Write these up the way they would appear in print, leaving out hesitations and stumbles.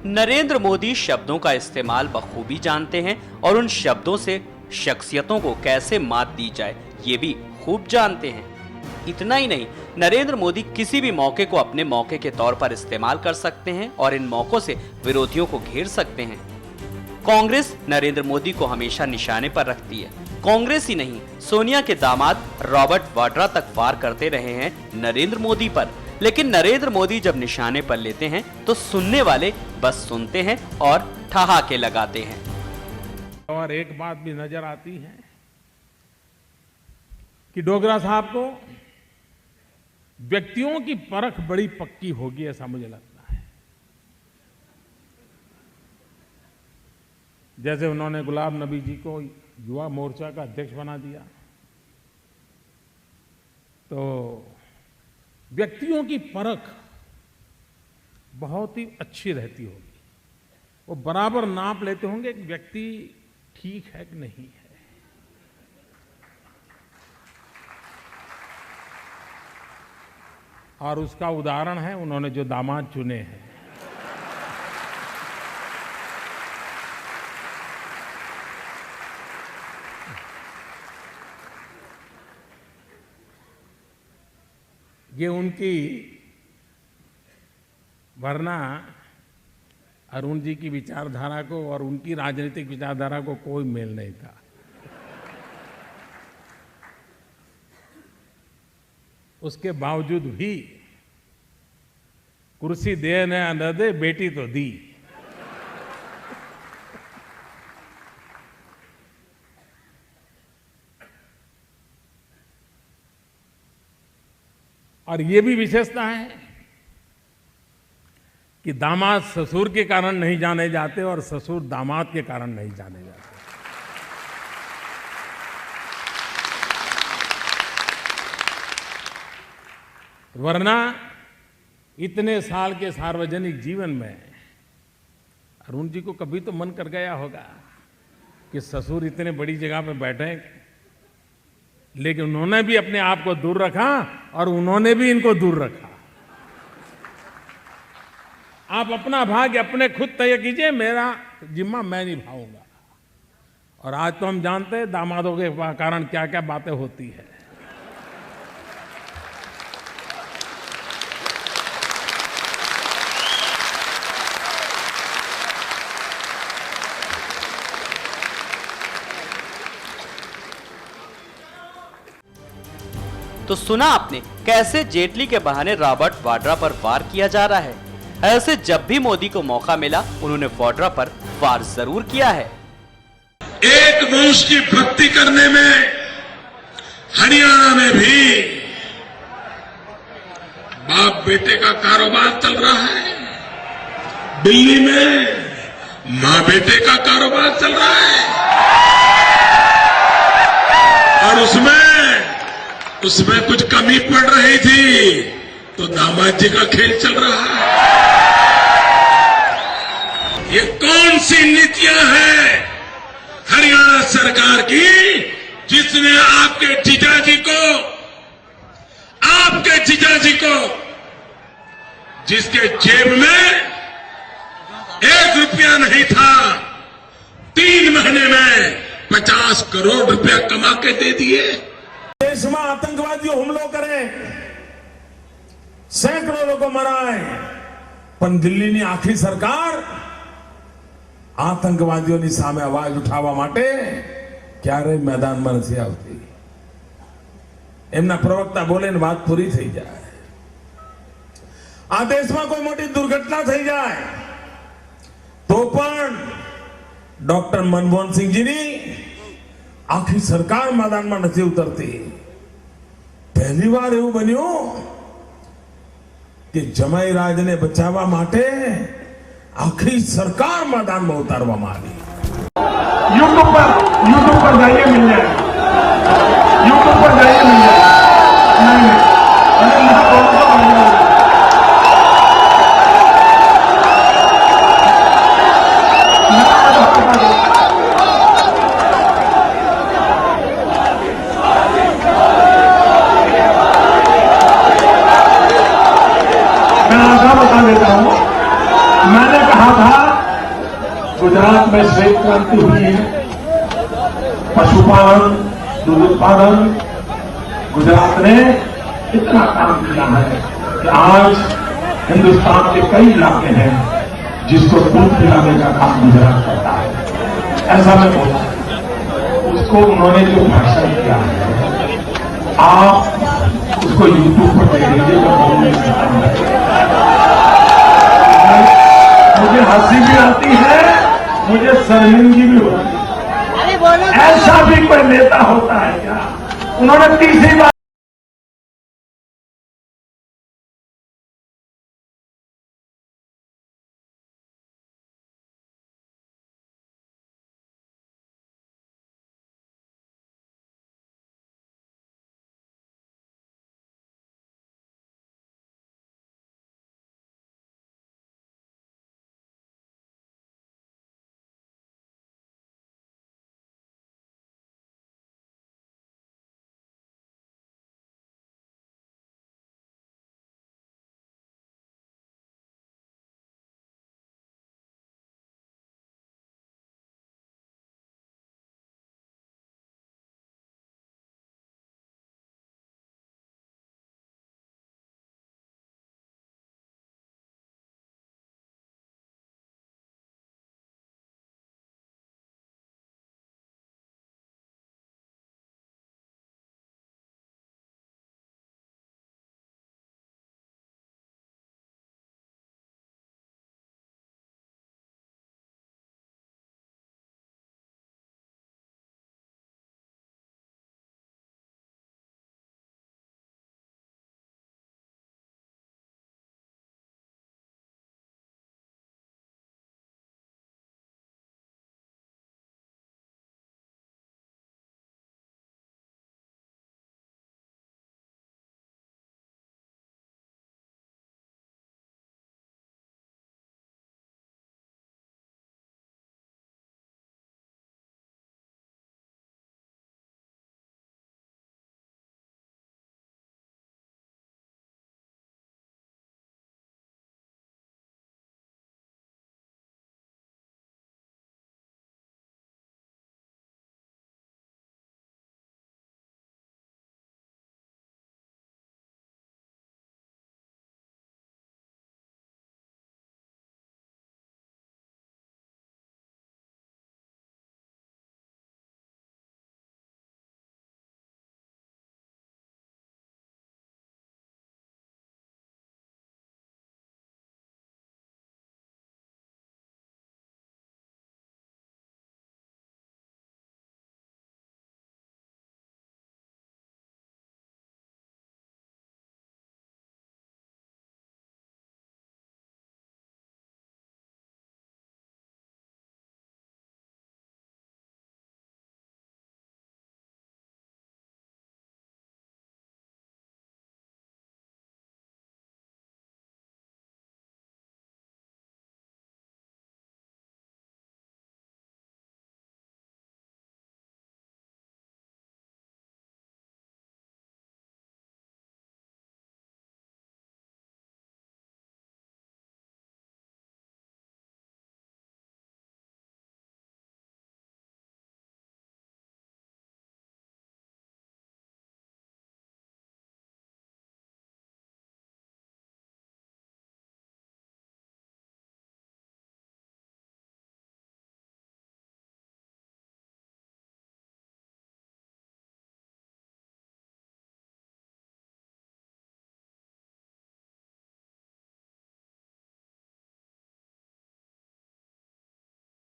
नरेंद्र मोदी शब्दों का इस्तेमाल बखूबी जानते हैं और उन शब्दों से शख्सियतों को कैसे मात दी जाए ये भी खूब जानते हैं। इतना ही नहीं, नरेंद्र मोदी किसी भी मौके को अपने मौके के तौर पर इस्तेमाल कर सकते हैं और इन मौकों से विरोधियों को घेर सकते हैं। कांग्रेस नरेंद्र मोदी को हमेशा निशाने पर रखती है। कांग्रेस ही नहीं, सोनिया के दामाद रॉबर्ट वाड्रा तक वार करते रहे हैं नरेंद्र मोदी पर। लेकिन नरेंद्र मोदी जब निशाने पर लेते हैं तो सुनने वाले बस सुनते हैं और ठहाके लगाते हैं। और एक बात भी नजर आती है कि डोगरा साहब को व्यक्तियों की परख बड़ी पक्की होगी, ऐसा मुझे लगता है। जैसे उन्होंने गुलाम नबी जी को युवा मोर्चा का अध्यक्ष बना दिया, तो व्यक्तियों की परख बहुत ही अच्छी रहती होगी। वो बराबर नाप लेते होंगे कि व्यक्ति ठीक है कि नहीं है। और उसका उदाहरण है उन्होंने जो दामाद चुने हैं। ये उनकी, वरना अरुण जी की विचारधारा को और उनकी राजनीतिक विचारधारा को कोई मेल नहीं था। उसके बावजूद भी कुर्सी दे न दे, बेटी तो दी। और ये भी विशेषता है कि दामाद ससुर के कारण नहीं जाने जाते और ससुर दामाद के कारण नहीं जाने जाते। वरना इतने साल के सार्वजनिक जीवन में अरुण जी को कभी तो मन कर गया होगा कि ससुर इतने बड़ी जगह पे बैठे, लेकिन उन्होंने भी अपने आप को दूर रखा और उन्होंने भी इनको दूर रखा। आप अपना भाग्य अपने खुद तय कीजिए, मेरा जिम्मा मैं निभाऊंगा। और आज तो हम जानते हैं दामादों के कारण क्या क्या बातें होती है। तो सुना आपने कैसे जेटली के बहाने रॉबर्ट वाड्रा पर वार किया जा रहा है। ऐसे जब भी मोदी को मौका मिला उन्होंने वाड्रा पर वार जरूर किया है। एक वंश की भक्ति करने में हरियाणा में भी बाप बेटे का कारोबार चल रहा है, दिल्ली में मां बेटे का कारोबार चल रहा है, और उसमें कुछ कमी पड़ रही थी तो दामाद जी का खेल चल रहा है। ये कौन सी नीतियां हैं हरियाणा सरकार की जिसने आपके जीजाजी को जिसके जेब में 1 रुपया नहीं था, 3 महीने में 50 करोड़ रुपया कमा के दे दिए। देश में आतंकवादियों हमलो करे, सैकड़ों लोगों मराए, पर दिल्ली ની આખી સરકાર આતંકવાદીઓની સામે અવાજ ઉઠાવવા માટે ક્યારેય મેદાનમાં નથી આવતી। એમના પ્રવક્તા બોલે ને વાત પૂરી થઈ જાય। આ દેશમાં કોઈ મોટી દુર્ઘટના થઈ જાય તો પણ ડોક્ટર મનમોહન સિંહજીની આખી સરકાર મેદાનમાં નથી ઉતરતી। પહેલી વાર એવું બન્યું कि जमाई राज ने बचावा माटे आखिरी सरकार मैदान में उतारवामां आवी। यूट्यूब पर जाइए, मिल जाए, यूट्यूब पर जाइए, मिल जाए। नहीं, अरे यहाँ बता देता हूं, मैंने कहा था में श्वेत क्रांति हुई है, पशुपालन, दूध उत्पादन, गुजरात ने इतना काम किया है कि आज हिंदुस्तान के कई इलाके हैं जिसको दूध पिलाने का काम गुजरात करता है। ऐसा मैं बोला, उसको उन्होंने जो भाषण किया है, आप उसको यूट्यूब पर देख लीजिए। मैं बोल नहीं सकता हूं, मुझे हंसी भी आती है, मुझे शर्मिंदगी भी होती है। ऐसा भी कोई नेता होता है क्या? उन्होंने तीसरी बार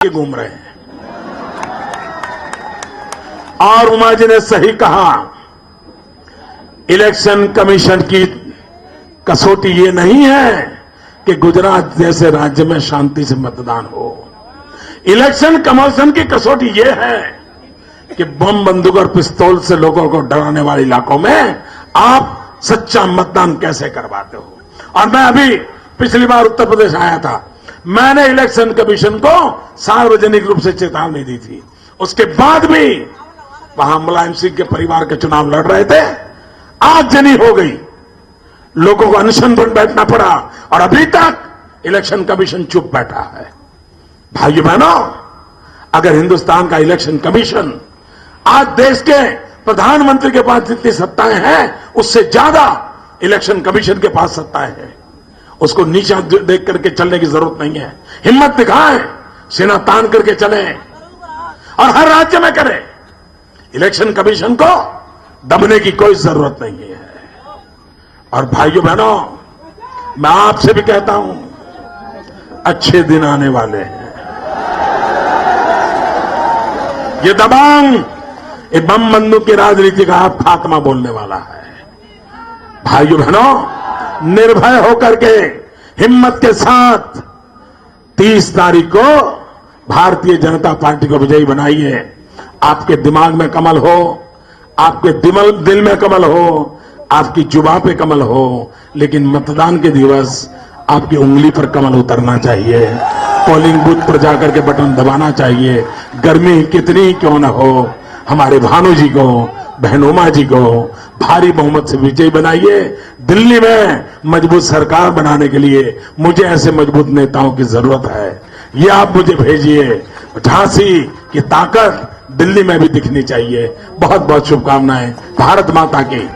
घूम रहे हैं। और उमा जी ने सही कहा, इलेक्शन कमीशन की कसौटी ये नहीं है कि गुजरात जैसे राज्य में शांति से मतदान हो। इलेक्शन कमीशन की कसौटी ये है कि बम, बंदूक और पिस्तौल से लोगों को डराने वाले इलाकों में आप सच्चा मतदान कैसे करवाते हो। और मैं अभी पिछली बार उत्तर प्रदेश आया था, मैंने इलेक्शन कमीशन को सार्वजनिक रूप से चेतावनी दी थी। उसके बाद भी वहां मुलायम सिंह के परिवार के चुनाव लड़ रहे थे, आगजनी हो गई, लोगों को अनशन पर बैठना पड़ा और अभी तक इलेक्शन कमीशन चुप बैठा है। भाइयों बहनों, अगर हिंदुस्तान का इलेक्शन कमीशन आज देश के प्रधानमंत्री के पास जितनी सत्ताएं हैं उससे ज्यादा इलेक्शन कमीशन के पास सत्ताएं हैं, उसको नीचा देख करके चलने की जरूरत नहीं है। हिम्मत दिखाएं, सीना तान करके चले और हर राज्य में करें। इलेक्शन कमीशन को दबने की कोई जरूरत नहीं है। और भाइयों बहनों, मैं आपसे भी कहता हूं, अच्छे दिन आने वाले हैं। ये दबंग, ये बम बंदूक की राजनीति का आप खात्मा बोलने वाला है। भाइयों बहनों, निर्भय होकर के हिम्मत के साथ 30 तारीख को भारतीय जनता पार्टी को विजयी बनाइए। आपके दिमाग में कमल हो, आपके दिल में कमल हो, आपकी जुबां पे कमल हो, लेकिन मतदान के दिवस आपकी उंगली पर कमल उतरना चाहिए। पोलिंग बूथ पर जाकर के बटन दबाना चाहिए। गर्मी कितनी क्यों न हो, हमारे भानु जी को, बहनोमा जी को भारी बहुमत से विजयी बनाइए। दिल्ली में मजबूत सरकार बनाने के लिए मुझे ऐसे मजबूत नेताओं की जरूरत है। ये आप मुझे भेजिए। झांसी की ताकत दिल्ली में भी दिखनी चाहिए। बहुत बहुत शुभकामनाएं। भारत माता की।